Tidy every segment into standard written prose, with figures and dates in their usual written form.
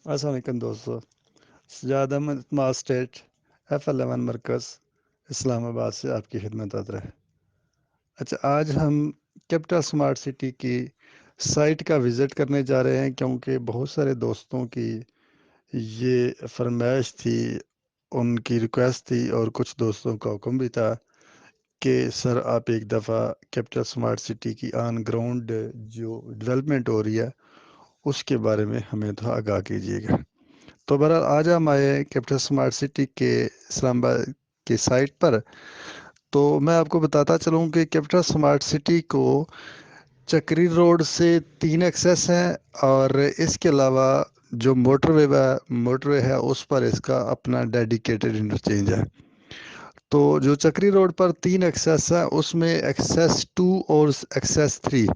السلام علیکم دوستو، سجاد احمد ما اسٹیٹ F11 مرکز اسلام آباد سے آپ کی خدمت حاضر ہے۔ اچھا، آج ہم کیپٹل سمارٹ سٹی کی سائٹ کا وزٹ کرنے جا رہے ہیں، کیونکہ بہت سارے دوستوں کی یہ فرمائش تھی، ان کی ریکویسٹ تھی، اور کچھ دوستوں کا حکم بھی تھا کہ سر آپ ایک دفعہ کیپٹل سمارٹ سٹی کی آن گراؤنڈ جو ڈیولپمنٹ ہو رہی ہے اس کے بارے میں ہمیں تو آگاہ کیجیے گا۔ تو بہرحال آج ہم آئے کیپٹل سمارٹ سٹی کے اسلام آباد کی سائٹ پر۔ تو میں آپ کو بتاتا چلوں کہ کیپٹل سمارٹ سٹی کو چکری روڈ سے 3 ایکسیس ہیں، اور اس کے علاوہ جو موٹر وے ہے اس پر اس کا اپنا ڈیڈیکیٹڈ انٹرچینج ہے۔ تو جو چکری روڈ پر 3 ایکسیس ہیں اس میں ایکسیس 2 اور ایکسیس 3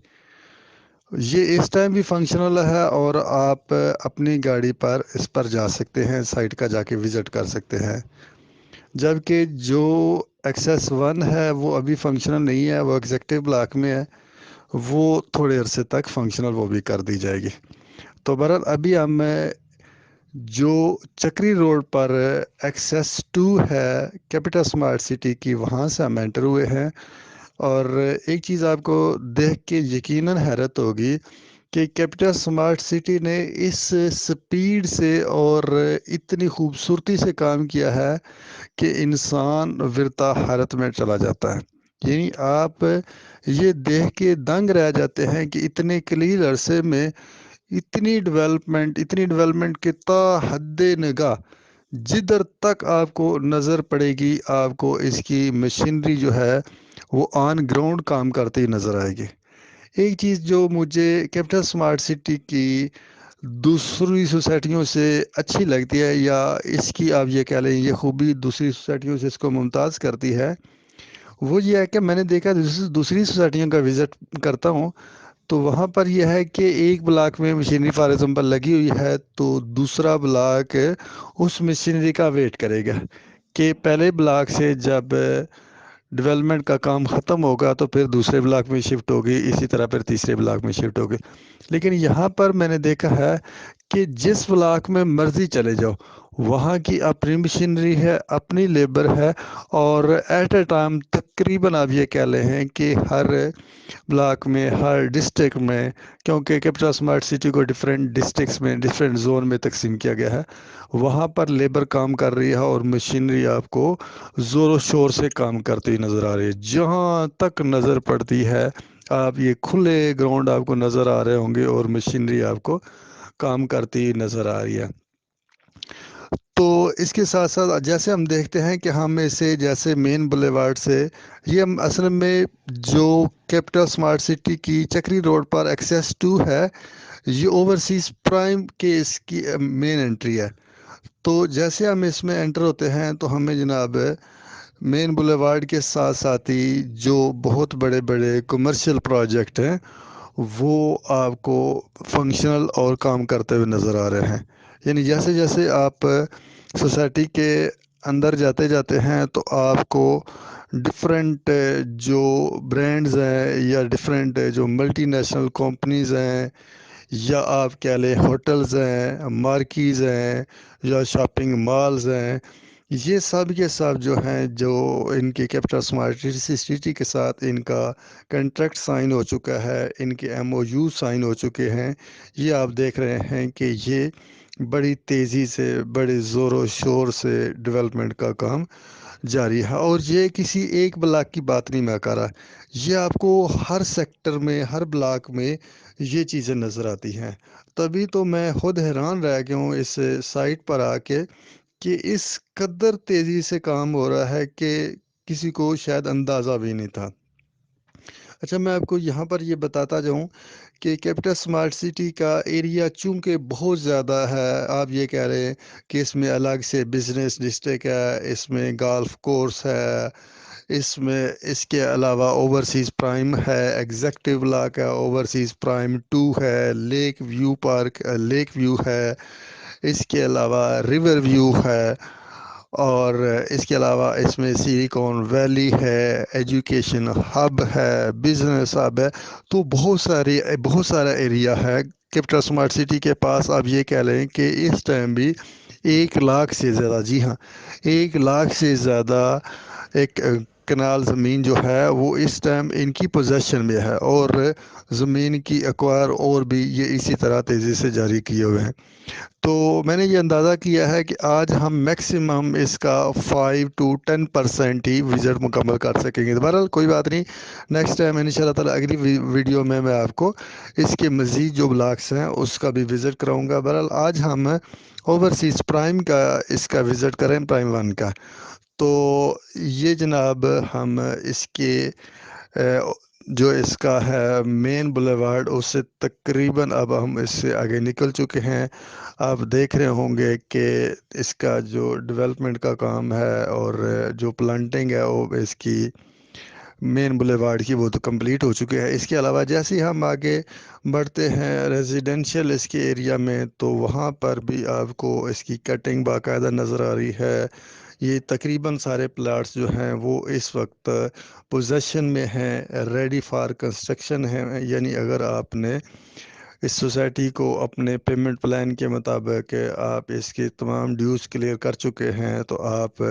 یہ اس ٹائم بھی فنکشنل ہے، اور آپ اپنی گاڑی پر اس پر جا سکتے ہیں، سائٹ کا جا کے وزٹ کر سکتے ہیں۔ جبکہ جو ایکسیس 1 ہے وہ ابھی فنکشنل نہیں ہے، وہ ایگزیکٹو بلاک میں ہے، وہ تھوڑے عرصے تک فنکشنل وہ بھی کر دی جائے گی۔ تو بہرحال ابھی ہم جو چکری روڈ پر ایکسیس 2 ہے کیپٹل سمارٹ سٹی کی، وہاں سے ہم انٹر ہوئے ہیں۔ اور ایک چیز آپ کو دیکھ کے یقیناً حیرت ہوگی کہ کیپٹل سمارٹ سٹی نے اس سپیڈ سے اور اتنی خوبصورتی سے کام کیا ہے کہ انسان ورتا حیرت میں چلا جاتا ہے۔ یعنی آپ یہ دیکھ کے دنگ رہ جاتے ہیں کہ اتنے قلیل عرصے میں اتنی ڈیولپمنٹ کے تا حد نگاہ جدھر تک آپ کو نظر پڑے گی، آپ کو اس کی مشینری جو ہے وہ آن گراؤنڈ کام کرتی نظر آئے گی۔ ایک چیز جو مجھے کیپٹل سمارٹ سٹی کی دوسری سوسائٹیوں سے اچھی لگتی ہے، یا اس کی آپ یہ کہہ لیں یہ خوبی دوسری سوسائٹیوں سے اس کو ممتاز کرتی ہے، وہ یہ ہے کہ میں نے دیکھا دوسری سوسائٹیوں کا وزٹ کرتا ہوں تو وہاں پر یہ ہے کہ ایک بلاک میں مشینری فار ایگزامپل لگی ہوئی ہے تو دوسرا بلاک اس مشینری کا ویٹ کرے گا کہ پہلے بلاک سے جب ڈیولپمنٹ کا کام ختم ہوگا تو پھر دوسرے بلاک میں شفٹ ہوگی، اسی طرح پھر تیسرے بلاک میں شفٹ ہوگی۔ لیکن یہاں پر میں نے دیکھا ہے کہ جس بلاک میں مرضی چلے جاؤ، وہاں کی اپنی مشینری ہے، اپنی لیبر ہے، اور ایٹ اے ٹائم تقریباً آپ یہ کہہ لیں ہیں کہ ہر بلاک میں، ہر ڈسٹرکٹ میں، کیونکہ کیپٹل سمارٹ سٹی کو ڈفرینٹ ڈسٹرکٹس میں، ڈفرینٹ زون میں تقسیم کیا گیا ہے، وہاں پر لیبر کام کر رہی ہے اور مشینری آپ کو زور و شور سے کام کرتی نظر آ رہی ہے۔ جہاں تک نظر پڑتی ہے آپ یہ کھلے گراؤنڈ آپ کو نظر آ رہے ہوں گے، اور مشینری آپ کو کام کرتی نظر آ رہی ہے۔ تو اس کے ساتھ ساتھ جیسے ہم دیکھتے ہیں کہ ہم اسے جیسے مین بلیوارڈ سے، یہ ہم اصل میں جو کیپٹل سمارٹ سٹی کی چکری روڈ پر ایکسیس 2 ہے، یہ اوورسیز پرائم کے اس کی مین انٹری ہے۔ تو جیسے ہم اس میں انٹر ہوتے ہیں تو ہمیں جناب مین بلیوارڈ کے ساتھ ساتھ ہی جو بہت بڑے بڑے کمرشل پروجیکٹ ہیں وہ آپ کو فنکشنل اور کام کرتے ہوئے نظر آ رہے ہیں۔ یعنی جیسے جیسے آپ سوسائٹی کے اندر جاتے جاتے ہیں تو آپ کو ڈفرینٹ جو برانڈز ہیں، یا ڈفرینٹ جو ملٹی نیشنل کمپنیز ہیں، یا آپ کہہ لیں ہوٹلز ہیں، مارکیز ہیں، یا شاپنگ مالز ہیں، یہ سب کے سب جو ہیں، جو ان کی کیپٹل سمارٹ سٹی کے ساتھ ان کا کنٹریکٹ سائن ہو چکا ہے، ان کے MOU سائن ہو چکے ہیں، یہ آپ دیکھ رہے ہیں کہ یہ بڑی تیزی سے، بڑے زور و شور سے ڈیولپمنٹ کا کام جاری ہے۔ اور یہ کسی ایک بلاک کی بات نہیں میں کر رہا، یہ آپ کو ہر سیکٹر میں، ہر بلاک میں یہ چیزیں نظر آتی ہیں۔ تبھی تو میں خود حیران رہ گیا ہوں اس سائٹ پر آ کے کہ اس قدر تیزی سے کام ہو رہا ہے کہ کسی کو شاید اندازہ بھی نہیں تھا۔ اچھا، میں آپ کو یہاں پر یہ بتاتا جاؤں کہ کیپٹل سمارٹ سٹی کا ایریا چونکہ بہت زیادہ ہے، آپ یہ کہہ رہے ہیں کہ اس میں الگ سے بزنس ڈسٹرکٹ ہے، اس میں گالف کورس ہے، اس میں اس کے علاوہ اوورسیز پرائم ہے، ایگزیکٹو بلاک ہے، اوورسیز پرائم 2 ہے، lake view park lake view ہے، اس کے علاوہ ریور ویو ہے، اور اس کے علاوہ اس میں سلیکون ویلی ہے، ایجوکیشن ہب ہے، بزنس ہب ہے، تو بہت سارا ایریا ہے کیپٹل اسمارٹ سٹی کے پاس. آپ یہ کہہ لیں کہ اس ٹائم بھی 1 لاکھ سے زیادہ، جی ہاں 1 لاکھ سے زیادہ ایک کنال زمین جو ہے وہ اس ٹائم ان کی پوزیشن میں ہے، اور زمین کی ایکوائر اور بھی یہ اسی طرح تیزی سے جاری کیے ہوئے ہیں. تو میں نے یہ اندازہ کیا ہے کہ آج ہم میکسیمم اس کا 5 to 10% ہی وزٹ مکمل کر سکیں گے. بہرحال کوئی بات نہیں، نیکسٹ ٹائم ان شاء اللہ تعالیٰ اگلی ویڈیو میں آپ کو اس کے مزید جو بلاکس ہیں اس کا بھی وزٹ کراؤں گا. بہرحال آج ہم اوورسیز پرائم کا اس کا وزٹ کریں، پرائم 1 کا. تو یہ جناب ہم اس کے جو اس کا ہے مین بلیوارڈ اس سے تقریباً اب ہم اس سے آگے نکل چکے ہیں. آپ دیکھ رہے ہوں گے کہ اس کا جو ڈیولپمنٹ کا کام ہے اور جو پلانٹنگ ہے وہ اس کی مین بلیوارڈ کی وہ تو کمپلیٹ ہو چکے ہیں. اس کے علاوہ جیسے ہی ہم آگے بڑھتے ہیں ریزیڈینشیل اس کے ایریا میں، تو وہاں پر بھی آپ کو اس کی کٹنگ باقاعدہ نظر آ رہی ہے. یہ تقریباً سارے پلاٹس جو ہیں وہ اس وقت پوزیشن میں ہیں، ریڈی فار کنسٹرکشن ہیں. یعنی اگر آپ نے اس سوسائٹی کو اپنے پیمنٹ پلان کے مطابق آپ اس کے تمام ڈیوز کلیئر کر چکے ہیں، تو آپ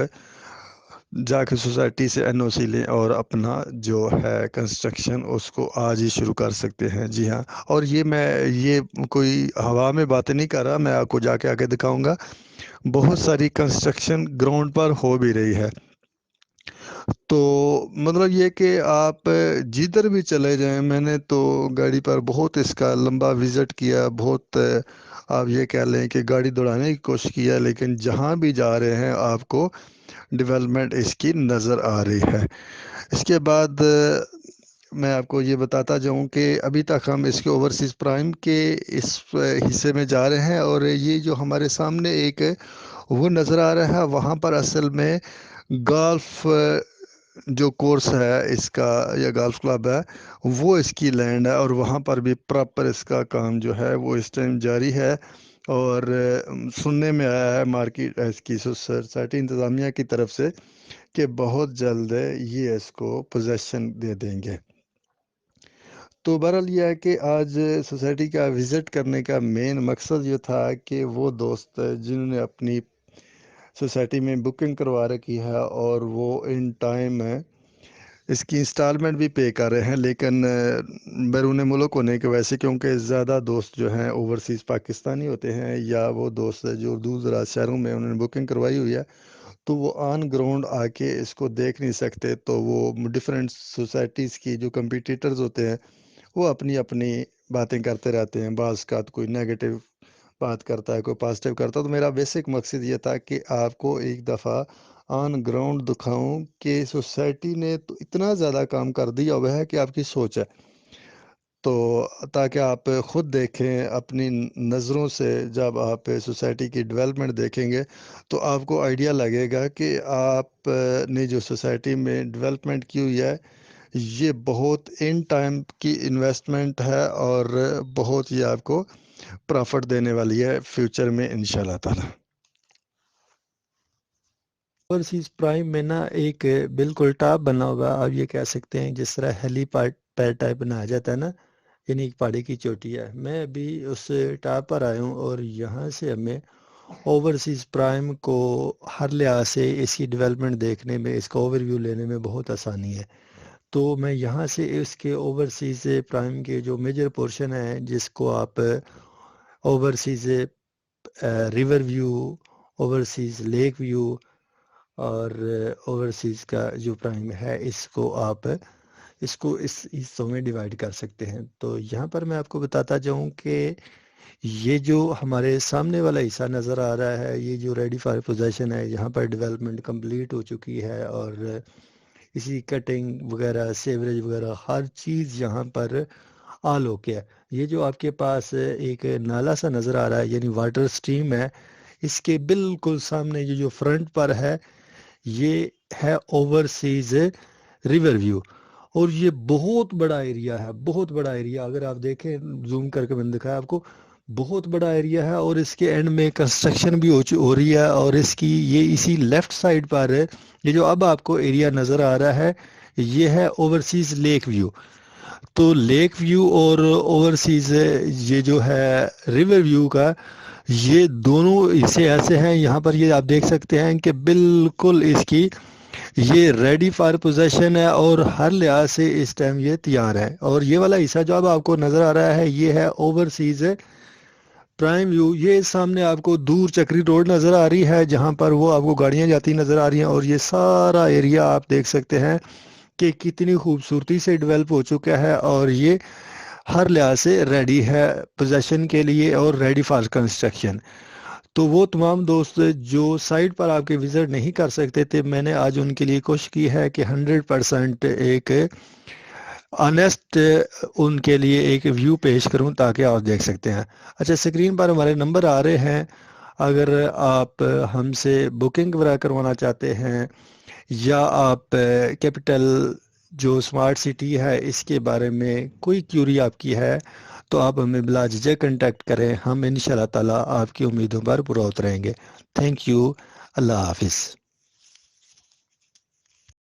جا کے سوسائٹی سے این او سی لیں اور اپنا جو ہے کنسٹرکشن اس کو آج ہی شروع کر سکتے ہیں. جی ہاں، اور یہ کوئی ہوا میں باتیں نہیں کر رہا، میں آپ کو جا کے آگے دکھاؤں گا. بہت ساری کنسٹرکشن گراؤنڈ پر ہو بھی رہی ہے. تو مطلب یہ کہ آپ جدھر بھی چلے جائیں، میں نے تو گاڑی پر بہت اس کا لمبا وزٹ کیا، بہت آپ یہ کہہ لیں کہ گاڑی دوڑانے کی کوشش کیا، لیکن جہاں بھی جا رہے ہیں آپ کو ڈیولپمنٹ اس کی نظر آ رہی ہے. اس کے بعد میں آپ کو یہ بتاتا جاؤں کہ ابھی تک ہم اس کے اوورسیز پرائم کے اس حصے میں جا رہے ہیں، اور یہ جو ہمارے سامنے ایک وہ نظر آ رہا ہے، وہاں پر اصل میں گالف جو کورس ہے اس کا یا گالف کلب ہے وہ اس کی لینڈ ہے، اور وہاں پر بھی پراپر اس کا کام جو ہے وہ اس ٹائم جاری ہے. اور سننے میں آیا ہے مارکیٹ اس کی سوسائٹی انتظامیہ کی طرف سے کہ بہت جلد یہ اس کو پوزیشن دے دیں گے. تو بہرحال یہ ہے کہ آج سوسائٹی کا وزٹ کرنے کا مین مقصد یہ تھا کہ وہ دوست جنہوں نے اپنی سوسائٹی میں بکنگ کروا رکھی ہے اور وہ ان ٹائم اس کی انسٹالمنٹ بھی پے کر رہے ہیں، لیکن بیرون ملک ہونے کی وجہ سے، کیونکہ زیادہ دوست جو ہیں اوورسیز پاکستانی ہوتے ہیں یا وہ دوست جو دور دراز شہروں میں انہوں نے بکنگ کروائی ہوئی ہے، تو وہ آن گراؤنڈ آ کے اس کو دیکھ نہیں سکتے. تو وہ ڈفرینٹ سوسائٹیز کی جو کمپیٹیٹرز ہوتے ہیں وہ اپنی اپنی باتیں کرتے رہتے ہیں. بعض کا کوئی نیگیٹو بات کرتا ہے، کوئی پازیٹیو کرتا ہے. تو میرا بیسک مقصد یہ تھا کہ آپ کو ایک دفعہ آن گراؤنڈ دکھاؤں کہ سوسائٹی نے تو اتنا زیادہ کام کر دیا ہوا ہے کہ آپ کی سوچ ہے، تو تاکہ آپ خود دیکھیں اپنی نظروں سے. جب آپ سوسائٹی کی ڈیولپمنٹ دیکھیں گے تو آپ کو آئیڈیا لگے گا کہ آپ نے جو سوسائٹی میں ڈیولپمنٹ کی ہوئی ہے یہ بہت ان ٹائم کی انویسٹمنٹ ہے، اور بہت ہی آپ کو پرافٹ دینے والی ہے فیوچر میں انشاءاللہ تعالی. اوورسیز پرائم میں نا ایک بالکل ٹاپ بنا ہوگا، آپ یہ کہہ سکتے ہیں جس طرح ہیلی پیڈ ٹائپ بنایا جاتا ہے نا، یعنی ایک پہاڑی کی چوٹی ہے. میں ابھی اس ٹاپ پر آیا ہوں، اور یہاں سے ہمیں اوورسیز پرائم کو ہر لحاظ سے اس کی ڈیولپمنٹ دیکھنے میں، اس کا اوور ویو لینے میں بہت آسانی ہے. تو میں یہاں سے اس کے اوورسیز پرائم کے جو میجر پورشن ہیں جس کو آپ overseas river view, overseas lake view اور اوورسیز کا جو پرائم ہے، اس کو اس حصوں میں ڈیوائیڈ کر سکتے ہیں. تو یہاں پر میں آپ کو بتاتا جاؤں کہ یہ جو ہمارے سامنے والا حصہ نظر آ رہا ہے، یہ جو ریڈی فار پوزیشن ہے، یہاں پر ڈیولپمنٹ کمپلیٹ ہو چکی ہے، اور اسی کٹنگ وغیرہ، سیوریج وغیرہ ہر چیز یہاں پر آل ہو کے ہے. یہ جو آپ کے پاس ایک نالا سا نظر آ رہا ہے، یعنی واٹر سٹریم ہے، اس کے بالکل سامنے یہ جو فرنٹ پر ہے یہ ہے اوورسیز ریور ویو. اور یہ بہت بڑا ایریا ہے، بہت بڑا ایریا. اگر آپ دیکھیں زوم کر کے میں نے دکھایا آپ کو، بہت بڑا ایریا ہے اور اس کے اینڈ میں کنسٹرکشن بھی ہو رہی ہے، اور اس کی یہ اسی لیفٹ سائڈ پر ہے، یہ جو اب آپ کو ایریا نظر آ رہا ہے یہ ہے اوورسیز لیک ویو۔ تو لیک ویو اور اوورسیز یہ جو ہے ریور ویو کا، یہ دونوں حصے ایسے ہیں یہاں پر یہ آپ دیکھ سکتے ہیں کہ بالکل اس کی یہ ریڈی فار پوزیشن ہے، اور ہر لحاظ سے اس ٹائم یہ تیار ہے۔ اور یہ والا حصہ جو اب آپ کو نظر آ رہا ہے یہ ہے اوورسیز پرائم ویو۔ یہ سامنے آپ کو دور چکری روڈ نظر آ رہی ہے جہاں پر وہ آپ کو گاڑیاں جاتی نظر آ رہی ہیں، اور یہ سارا ایریا آپ دیکھ سکتے ہیں کہ کتنی خوبصورتی سے ڈیولپ ہو چکا ہے، اور یہ ہر لحاظ سے ریڈی ہے پوزیشن کے لیے اور ریڈی فار کنسٹرکشن۔ تو وہ تمام دوست جو سائٹ پر آپ کے وزٹ نہیں کر سکتے تھے، میں نے آج ان کے لیے کوشش کی ہے کہ 100% ایک آنیسٹ ان کے لیے ایک ویو پیش کروں تاکہ آپ دیکھ سکتے ہیں۔ اچھا، اسکرین پر ہمارے نمبر آ رہے ہیں، اگر آپ ہم سے بکنگ وغیرہ کروانا چاہتے ہیں یا آپ کیپٹل جو اسمارٹ سٹی ہے اس کے بارے میں کوئی کیوری آپ کی ہے تو آپ ہمیں بلا جھجک کنٹیکٹ کریں، ہم انشاءاللہ تعالی آپ کی امیدوں پر پورا اتریں گے۔ تھینک یو، اللہ حافظ۔